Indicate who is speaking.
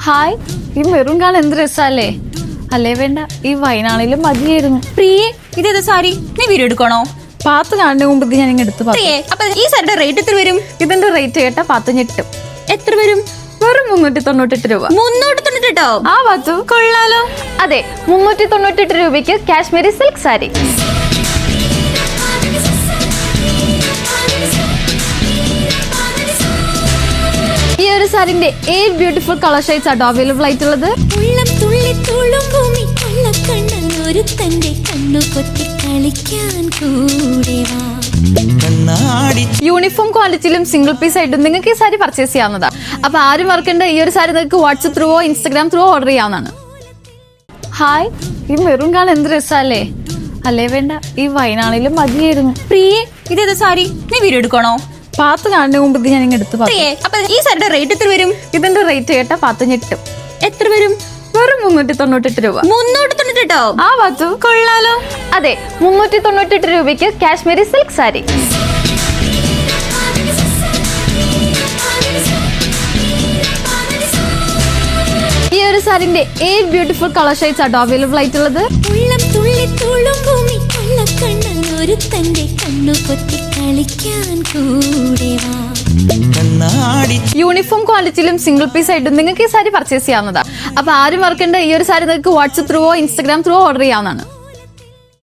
Speaker 1: Hi, ഈ maroon കാണാൻ എന്ത് രസല്ലേ? അല്ലേ വേണ്ട, ഈ വയനാടിലും മതിയായിരുന്നു.
Speaker 2: പ്രിയേ, ഇതേത് സാരി? നീ വീഡിയോ എടുക്കണോ?
Speaker 1: പാത്ത് കാണുന്ന മുമ്പ് ഞാൻ ഇങ്ങ് എടുത്ത്
Speaker 2: പ്രിയേ, അപ്പൊ ഈ സാരിയുടെ റേറ്റ് എത്ര വരും?
Speaker 1: ഇതിന്റെ റേറ്റ് കേട്ടാ 18
Speaker 2: എത്ര വരും?
Speaker 1: വെറും 398 രൂപ.
Speaker 2: 398?
Speaker 1: ആ പാത്തു
Speaker 2: കൊള്ളാലോ.
Speaker 1: അതെ, 398 രൂപയ്ക്ക് കാശ്മീരി സിൽക്ക് സാരി. ഈ ഒരു സാരിന്റെ 8 ബ്യൂട്ടിഫുൾ കളർ ഷെയ്ഡ്സ് ആട്ടോ അവൈലബിൾ ആയിട്ടുള്ളത്. യൂണിഫോം ക്വാളിറ്റിയിലും സിംഗിൾ പീസ് ആയിട്ടും നിങ്ങൾക്ക് ഈ സാരി പർച്ചേസ് ചെയ്യാവുന്നതാണ്. അപ്പൊ ആരും മറക്കണ്ട, ഈ ഒരു സാരി നിങ്ങൾക്ക് വാട്സ്ആപ്പ് ത്രൂവോ ഇൻസ്റ്റാഗ്രാം ത്രൂവോ ഓർഡർ ചെയ്യാവുന്നതാണ്. ഹായ്, ഈ മെറൂൺ കാണാൻ എന്ത് രസല്ലേ? അല്ലേ വേണ്ട, ഈ വയനാടിലും മതിയായിരുന്നു.
Speaker 2: പ്രിയേ, ഇതേത് സാരി? നീ വീഡിയോ എടുക്കണോ?
Speaker 1: പാത്ത് കാണുന്ന മുമ്പ് ഞാൻ ഇങ്ങ് എടുത്ത്
Speaker 2: പ്രിയേ, അപ്പൊ ഈ സാരിയുടെ റേറ്റ് എത്ര വരും?
Speaker 1: ഇതിന്റെ റേറ്റ് കേട്ടാ 18
Speaker 2: എത്ര വരും?
Speaker 1: വെറും 398 രൂപ.
Speaker 2: 398?
Speaker 1: ആ പാത്തു
Speaker 2: കൊള്ളാലോ.
Speaker 1: അതെ, 398 രൂപയ്ക്ക് കാശ്മീരി സിൽക്ക് സാരി. ഈ ഒരു സാരിന്റെ 8 ബ്യൂട്ടിഫുൾ കളർ ഷെയ്ഡ്സ് ആട്ടോ അവൈലബിൾ ആയിട്ടുള്ളത്. യൂണിഫോം ക്വാളിറ്റിയിലും സിംഗിൾ പീസ് ആയിട്ടും നിങ്ങൾക്ക് ഈ സാരി പർച്ചേസ് ചെയ്യാവുന്നതാണ്. അപ്പൊ ആരും മറക്കണ്ട, ഈ ഒരു സാരി നിങ്ങൾക്ക് വാട്സ്ആപ്പ് ത്രൂവോ ഇൻസ്റ്റാഗ്രാം ത്രൂവോ ഓർഡർ ചെയ്യാവുന്നതാണ്.